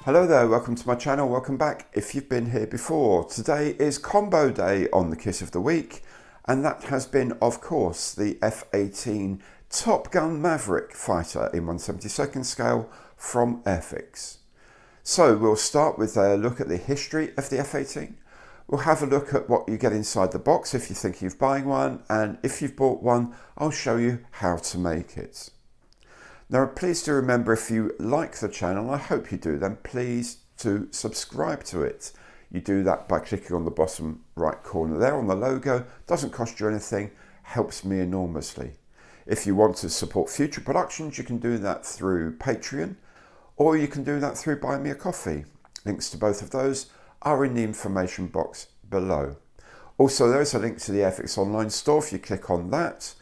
Hello there, welcome to my channel, welcome back if you've been here before. Today is combo day on the kit of the week, and that has been, of course, the F-18 Top Gun Maverick fighter in 1/72nd scale from Airfix. So we'll start with a look at the history of the F-18. We'll have a look at what you get inside the box if you're thinking of buying one, and if you've bought one, I'll show you how to make it. Now please do remember, if you like the channel, I hope you do, then please do subscribe to it. You do that by clicking on the bottom right corner there on the logo. Doesn't cost you anything, helps me enormously. If you want to support future productions, you can do that through Patreon, or you can do that through Buy Me a Coffee. Links to both of those are in the information box below. Also, there is a link to the Airfix online store if you click on that.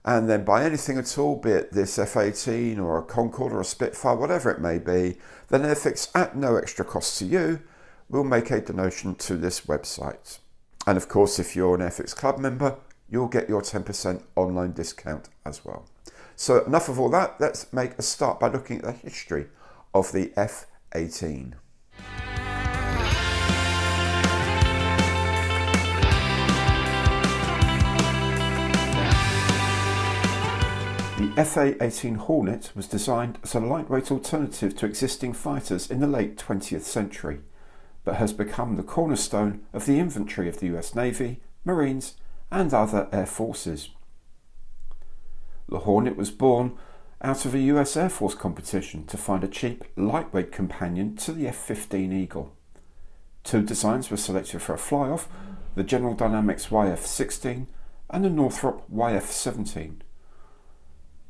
And then buy anything at all, be it this F-18 or a Concorde or a Spitfire, whatever it may be, then Airfix, at no extra cost to you, will make a donation to this website. And of course, if you're an Airfix Club member, you'll get your 10% online discount as well. So enough of all that, let's make a start by looking at the history of the F-18. The F-18 Hornet was designed as a lightweight alternative to existing fighters in the late 20th century, but has become the cornerstone of the infantry of the US Navy, Marines, and other air forces. The Hornet was born out of a US Air Force competition to find a cheap, lightweight companion to the F-15 Eagle. Two designs were selected for a fly-off, the General Dynamics YF-16 and the Northrop YF-17.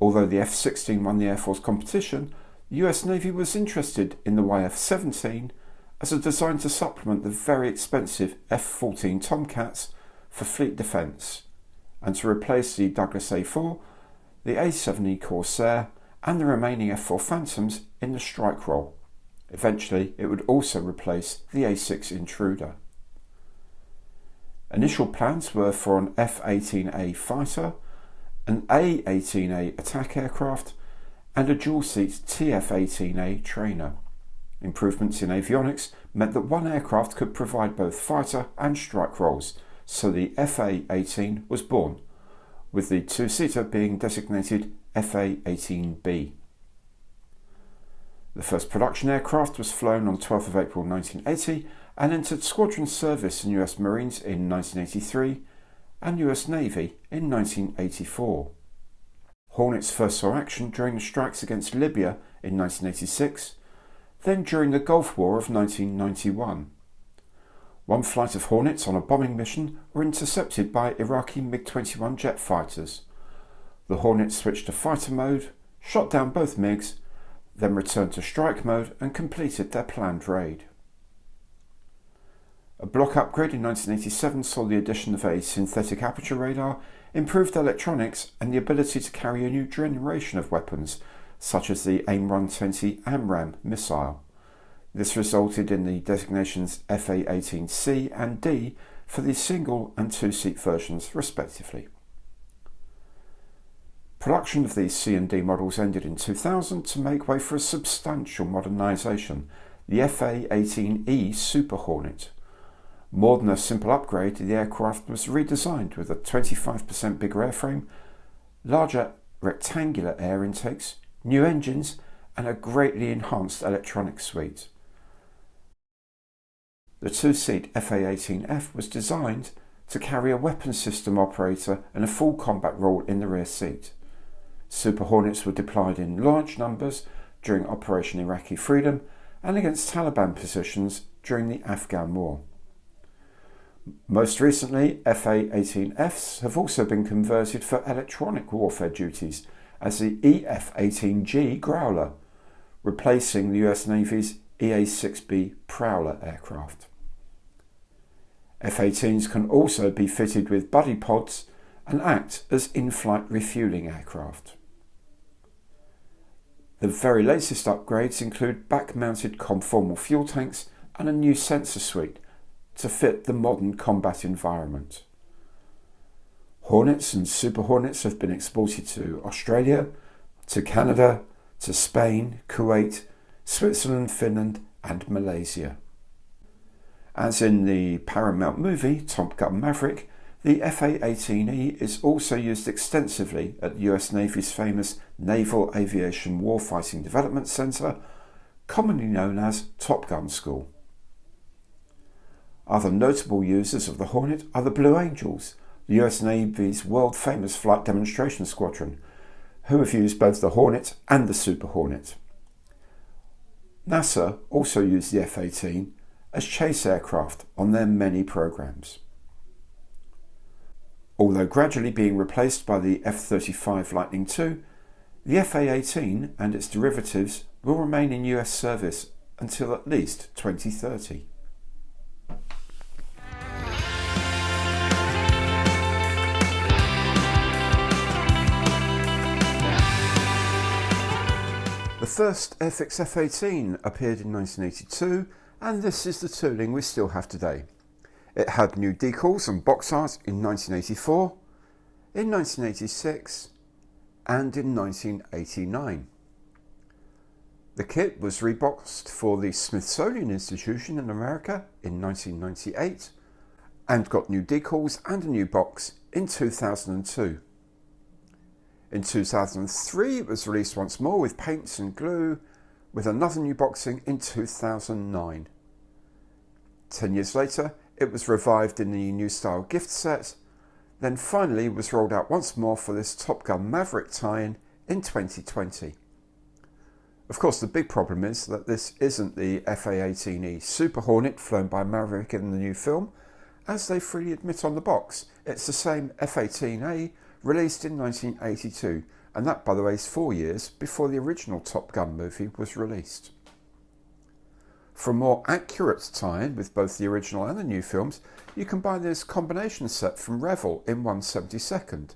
Although the F-16 won the Air Force competition, the US Navy was interested in the YF-17 as a design to supplement the very expensive F-14 Tomcats for fleet defence, and to replace the Douglas A-4, the A-7E Corsair and the remaining F-4 Phantoms in the strike role. Eventually it would also replace the A-6 Intruder. Initial plans were for an F-18A fighter, an A-18A attack aircraft and a dual-seat TF-18A trainer. Improvements in avionics meant that one aircraft could provide both fighter and strike roles, so the FA-18 was born, with the two-seater being designated FA-18B. The first production aircraft was flown on 12th of April 1980 and entered squadron service in US Marines in 1983 and US Navy in 1984. Hornets first saw action during the strikes against Libya in 1986, then during the Gulf War of 1991. One flight of Hornets on a bombing mission were intercepted by Iraqi MiG-21 jet fighters. The Hornets switched to fighter mode, shot down both MiGs, then returned to strike mode and completed their planned raid. A block upgrade in 1987 saw the addition of a synthetic aperture radar, improved electronics and the ability to carry a new generation of weapons, such as the AIM-120 AMRAAM missile. This resulted in the designations FA-18C and D for the single and two-seat versions respectively. Production of these C and D models ended in 2000 to make way for a substantial modernisation, the FA-18E Super Hornet. More than a simple upgrade, the aircraft was redesigned with a 25% bigger airframe, larger rectangular air intakes, new engines and a greatly enhanced electronics suite. The two-seat FA-18F was designed to carry a weapons system operator and a full combat role in the rear seat. Super Hornets were deployed in large numbers during Operation Iraqi Freedom and against Taliban positions during the Afghan War. Most recently, FA-18Fs have also been converted for electronic warfare duties as the EF-18G Growler, replacing the US Navy's EA-6B Prowler aircraft. F-18s can also be fitted with buddy pods and act as in-flight refuelling aircraft. The very latest upgrades include back-mounted conformal fuel tanks and a new sensor suite to fit the modern combat environment. Hornets and Super Hornets have been exported to Australia, to Canada, to Spain, Kuwait, Switzerland, Finland and Malaysia. As in the Paramount movie Top Gun Maverick, the F-18E is also used extensively at the US Navy's famous Naval Aviation Warfighting Development Center, commonly known as Top Gun School. Other notable users of the Hornet are the Blue Angels, the US Navy's world-famous flight demonstration squadron, who have used both the Hornet and the Super Hornet. NASA also used the F-18 as chase aircraft on their many programs. Although gradually being replaced by the F-35 Lightning II, the F-18 and its derivatives will remain in US service until at least 2030. The first Airfix F-18 appeared in 1982, and this is the tooling we still have today. It had new decals and box art in 1984, in 1986 and in 1989. The kit was reboxed for the Smithsonian Institution in America in 1998 and got new decals and a new box in 2002. In 2003 it was released once more with paints and glue, with another new boxing in 2009. 10 years later it was revived in the new style gift set, then finally was rolled out once more for this Top Gun Maverick tie-in in 2020. Of course the big problem is that this isn't the F-18E Super Hornet flown by Maverick in the new film, as they freely admit on the box. It's the same F-18A released in 1982, and that, by the way, is 4 years before the original Top Gun movie was released. For a more accurate tie-in with both the original and the new films, you can buy this combination set from Revell in 1/72.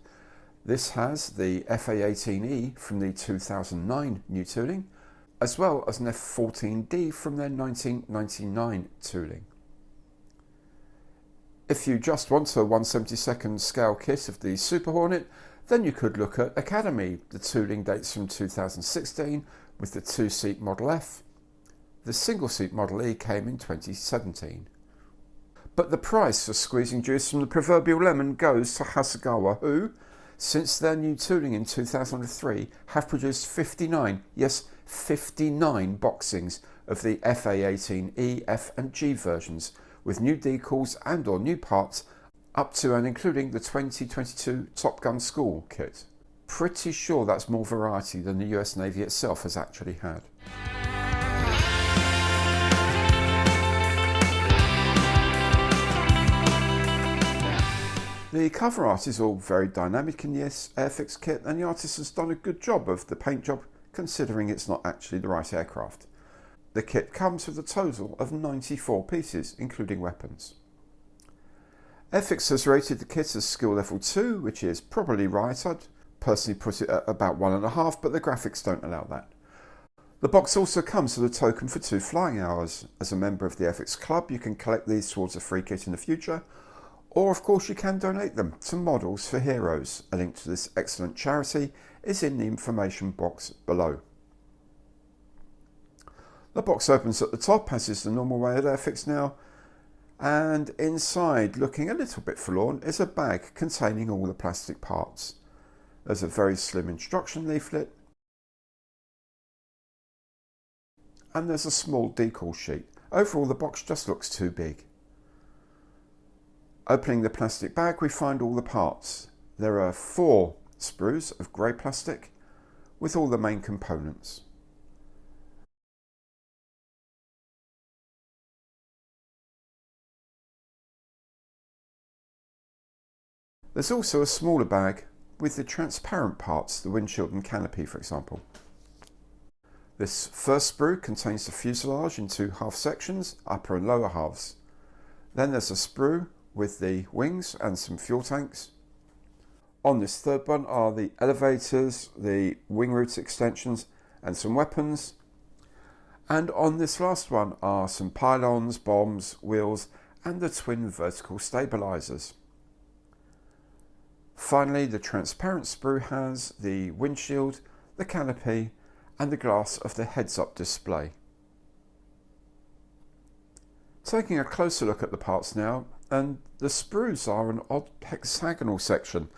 This has the F-18E from the 2009 new tooling, as well as an F-14D from their 1999 tooling. If you just want a 1/72 scale kit of the Super Hornet, then you could look at Academy. The tooling dates from 2016 with the 2-seat Model F. The single-seat Model E came in 2017. But the price for squeezing juice from the proverbial lemon goes to Hasegawa, who, since their new tooling in 2003, have produced 59, yes 59 boxings of the F-18E, F and G versions, with new decals and or new parts up to and including the 2022 Top Gun School kit. Pretty sure that's more variety than the US Navy itself has actually had. The cover art is all very dynamic in this Airfix kit, and the artist has done a good job of the paint job considering it's not actually the right aircraft. The kit comes with a total of 94 pieces, including weapons. Airfix has rated the kit as skill level 2, which is probably right. I'd personally put it at about 1.5, but the graphics don't allow that. The box also comes with a token for 2 flying hours. As a member of the Airfix Club, you can collect these towards a free kit in the future, or of course you can donate them to Models for Heroes. A link to this excellent charity is in the information box below. The box opens at the top, as is the normal way at Airfix now, and inside, looking a little bit forlorn, is a bag containing all the plastic parts. There's a very slim instruction leaflet, and there's a small decal sheet. Overall, the box just looks too big. Opening the plastic bag, we find all the parts. There are 4 sprues of grey plastic with all the main components. There's also a smaller bag with the transparent parts, the windshield and canopy for example. This first sprue contains the fuselage in 2 half sections, upper and lower halves. Then there's a sprue with the wings and some fuel tanks. On this third one are the elevators, the wing root extensions and some weapons. And on this last one are some pylons, bombs, wheels and the twin vertical stabilizers. Finally, the transparent sprue has the windshield, the canopy and the glass of the heads-up display. Taking a closer look at the parts now, and the sprues are an odd hexagonal section,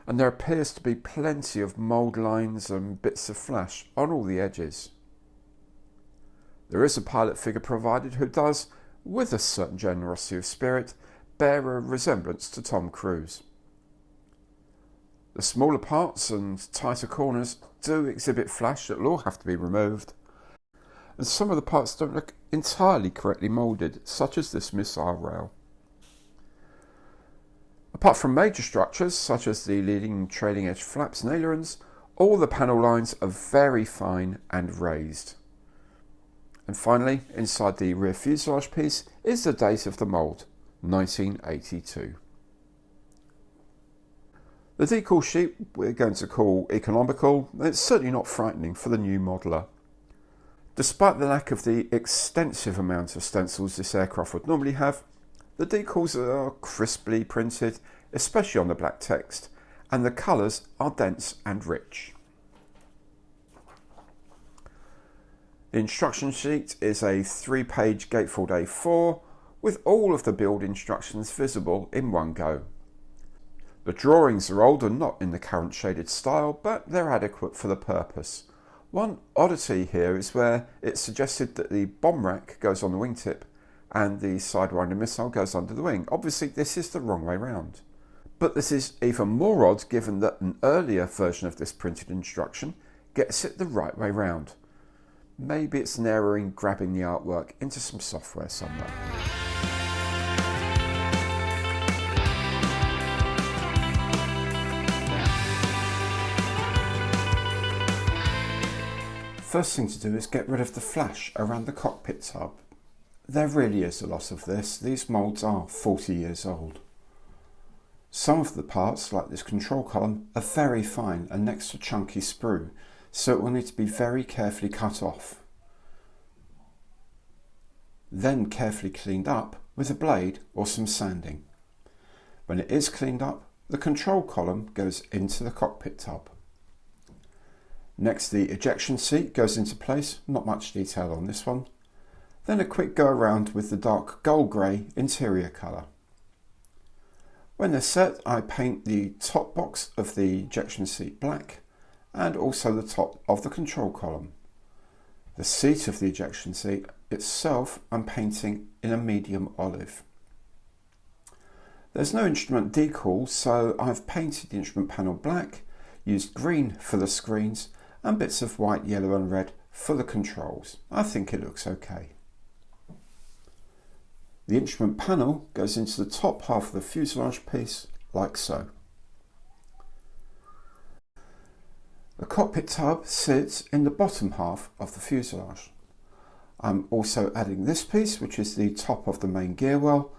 and there appears to be plenty of mould lines and bits of flash on all the edges. There is a pilot figure provided who does, with a certain generosity of spirit, bear a resemblance to Tom Cruise. The smaller parts and tighter corners do exhibit flash that will all have to be removed, and some of the parts don't look entirely correctly moulded, such as this missile rail. Apart from major structures such as the leading and trailing edge flaps and ailerons, all the panel lines are very fine and raised. And finally, inside the rear fuselage piece is the date of the mould, 1982. The decal sheet we're going to call economical, and it's certainly not frightening for the new modeller. Despite the lack of the extensive amount of stencils this aircraft would normally have, the decals are crisply printed, especially on the black text, and the colours are dense and rich. The instruction sheet is a 3-page gatefold A4 with all of the build instructions visible in one go. The drawings are old and not in the current shaded style, but they're adequate for the purpose. One oddity here is where it's suggested that the bomb rack goes on the wingtip and the sidewinder missile goes under the wing. Obviously this is the wrong way round. But this is even more odd given that an earlier version of this printed instruction gets it the right way round. Maybe it's an error in grabbing the artwork into some software somewhere. First thing to do is get rid of the flash around the cockpit tub. There really is a lot of this. These moulds are 40 years old. Some of the parts, like this control column, are very fine and next to chunky sprue, so it will need to be very carefully cut off. Then carefully cleaned up with a blade or some sanding. When it is cleaned up, the control column goes into the cockpit tub. Next, the ejection seat goes into place, not much detail on this one. Then a quick go around with the dark gold grey interior colour. When they're set, I paint the top box of the ejection seat black and also the top of the control column. The seat of the ejection seat itself I'm painting in a medium olive. There's no instrument decal, so I've painted the instrument panel black, used green for the screens and bits of white, yellow and red for the controls. I think it looks okay. The instrument panel goes into the top half of the fuselage piece, like so. The cockpit tub sits in the bottom half of the fuselage. I'm also adding this piece, which is the top of the main gear well,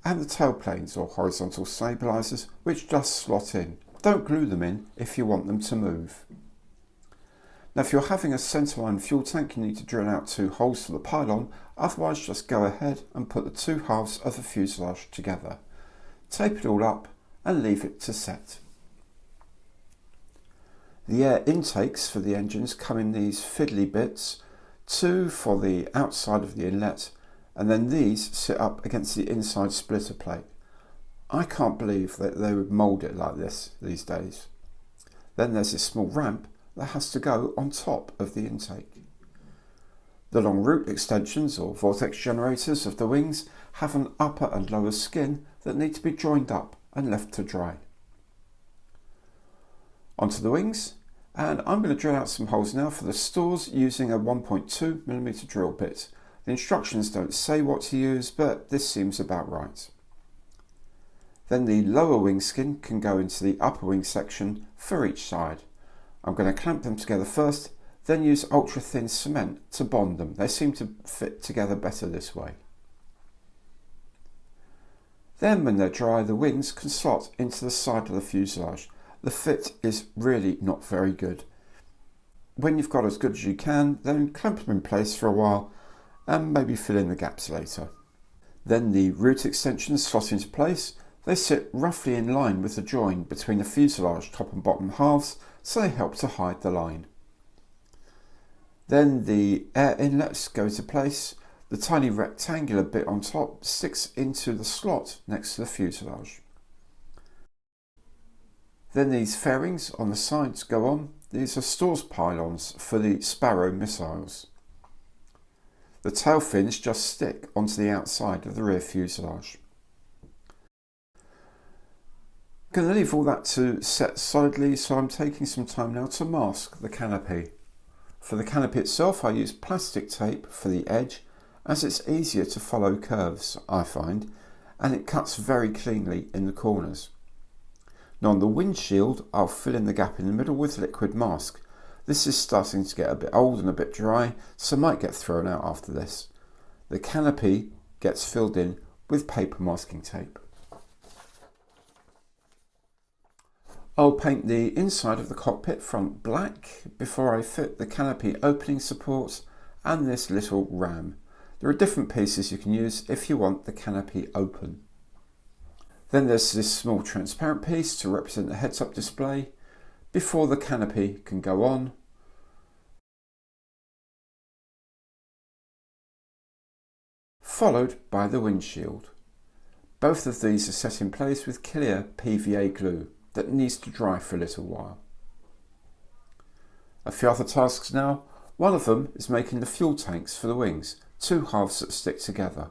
and the tail planes or horizontal stabilisers, which just slot in. Don't glue them in if you want them to move. Now if you're having a centerline fuel tank, you need to drill out 2 holes for the pylon, otherwise just go ahead and put the 2 halves of the fuselage together. Tape it all up and leave it to set. The air intakes for the engines come in these fiddly bits, 2 for the outside of the inlet, and then these sit up against the inside splitter plate. I can't believe that they would mould it like this these days. Then there's this small ramp that has to go on top of the intake. The long root extensions or vortex generators of the wings have an upper and lower skin that need to be joined up and left to dry. Onto the wings, and I'm going to drill out some holes now for the stores using a 1.2mm drill bit. The instructions don't say what to use, but this seems about right. Then the lower wing skin can go into the upper wing section for each side. I'm going to clamp them together first, then use ultra thin cement to bond them. They seem to fit together better this way. Then when they're dry, the wings can slot into the side of the fuselage. The fit is really not very good. When you've got as good as you can, then clamp them in place for a while and maybe fill in the gaps later. Then the root extensions slot into place. They sit roughly in line with the join between the fuselage top and bottom halves, so they help to hide the line. Then the air inlets go to place. The tiny rectangular bit on top sticks into the slot next to the fuselage. Then these fairings on the sides go on. These are stores pylons for the Sparrow missiles. The tail fins just stick onto the outside of the rear fuselage. I'm going to leave all that to set solidly, so I'm taking some time now to mask the canopy. For the canopy itself, I use plastic tape for the edge, as it's easier to follow curves, I find, and it cuts very cleanly in the corners. Now on the windshield, I'll fill in the gap in the middle with liquid mask. This is starting to get a bit old and a bit dry, so might get thrown out after this. The canopy gets filled in with paper masking tape. I'll paint the inside of the cockpit front black before I fit the canopy opening supports and this little ram. There are different pieces you can use if you want the canopy open. Then there's this small transparent piece to represent the heads-up display before the canopy can go on. Followed by the windshield. Both of these are set in place with clear PVA glue that needs to dry for a little while. A few other tasks now. One of them is making the fuel tanks for the wings, two halves that stick together.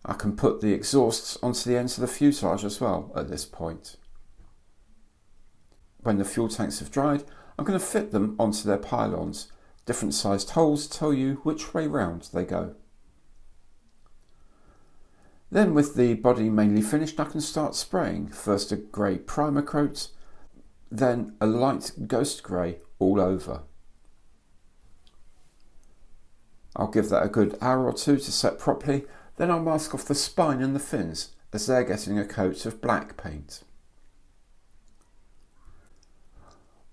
I can put the exhausts onto the ends of the fuselage as well at this point. When the fuel tanks have dried, I'm going to fit them onto their pylons. Different sized holes tell you which way round they go. Then with the body mainly finished, I can start spraying. First a grey primer coat, then a light ghost grey all over. I'll give that a good hour or two to set properly, then I'll mask off the spine and the fins as they're getting a coat of black paint.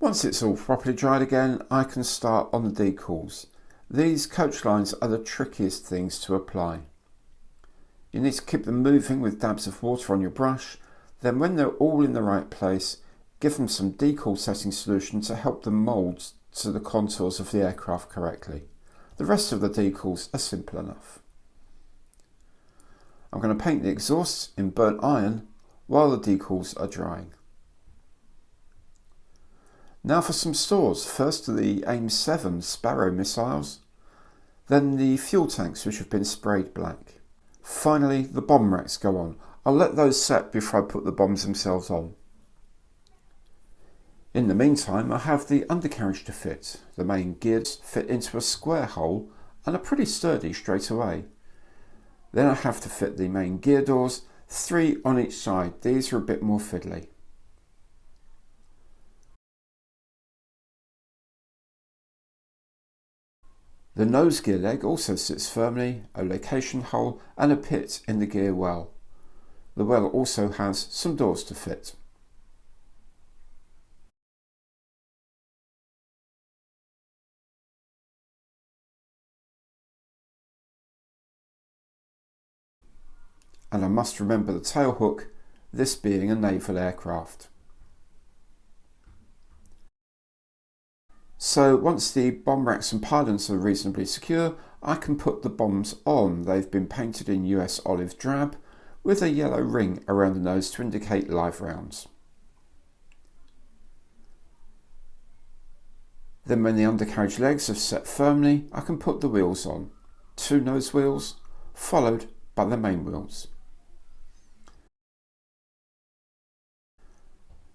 Once it's all properly dried again, I can start on the decals. These coach lines are the trickiest things to apply. You need to keep them moving with dabs of water on your brush, then when they're all in the right place, give them some decal setting solution to help them mould to the contours of the aircraft correctly. The rest of the decals are simple enough. I'm going to paint the exhausts in burnt iron while the decals are drying. Now for some stores. First the AIM-7 Sparrow missiles, then the fuel tanks which have been sprayed black. Finally the bomb racks go on. I'll let those set before I put the bombs themselves on. In the meantime I have the undercarriage to fit. The main gears fit into a square hole and are pretty sturdy straight away. Then I have to fit the main gear doors, 3 on each side. These are a bit more fiddly. The nose gear leg also sits firmly, a location hole and a pit in the gear well. The well also has some doors to fit. And I must remember the tail hook, this being a naval aircraft. So once the bomb racks and pylons are reasonably secure, I can put the bombs on. They've been painted in US olive drab with a yellow ring around the nose to indicate live rounds. Then when the undercarriage legs have set firmly, I can put the wheels on. 2 nose wheels, followed by the main wheels.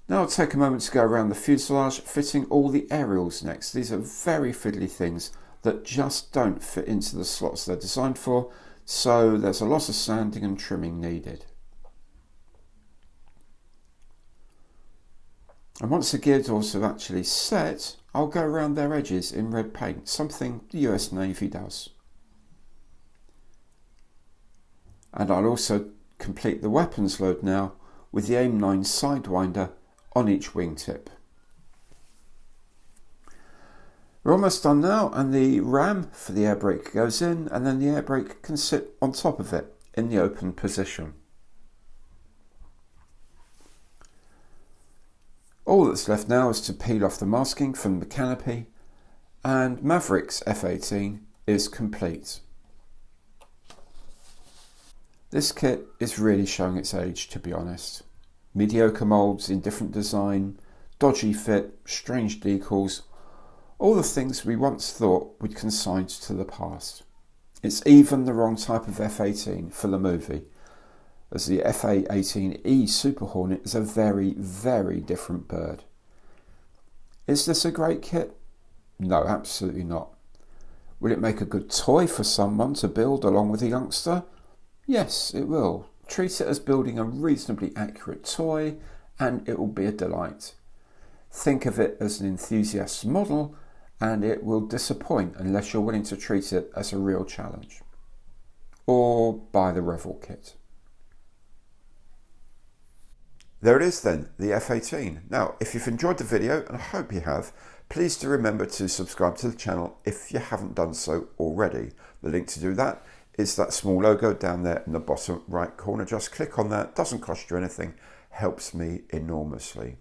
Now I'll take a moment to go around the fuselage, fitting all the aerials next. These are very fiddly things that just don't fit into the slots they're designed for, so there's a lot of sanding and trimming needed. And once the gear doors have actually set, I'll go around their edges in red paint, something the US Navy does. And I'll also complete the weapons load now with the AIM-9 Sidewinder on each wingtip. We're almost done now, and the ram for the air brake goes in, and then the air brake can sit on top of it in the open position. All that's left now is to peel off the masking from the canopy, and Maverick's F-18 is complete. This kit is really showing its age, to be honest. Mediocre moulds in different design, dodgy fit, strange decals, all the things we once thought we'd consigned to the past. It's even the wrong type of F-18 for the movie, as the F-18E Super Hornet is a very, very different bird. Is this a great kit? No, absolutely not. Will it make a good toy for someone to build along with a youngster? Yes, it will. Treat it as building a reasonably accurate toy and it will be a delight. Think of it as an enthusiast's model and it will disappoint unless you're willing to treat it as a real challenge. Or buy the Revel kit. There it is then, the F-18. Now, if you've enjoyed the video, and I hope you have, please do remember to subscribe to the channel if you haven't done so already. The link to do that is that small logo down there in the bottom right corner. Just click on that, doesn't cost you anything, helps me enormously.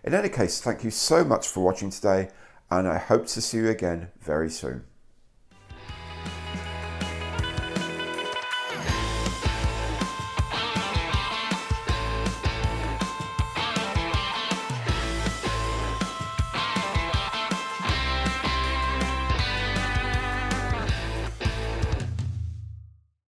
In any case, thank you so much for watching today, and I hope to see you again very soon.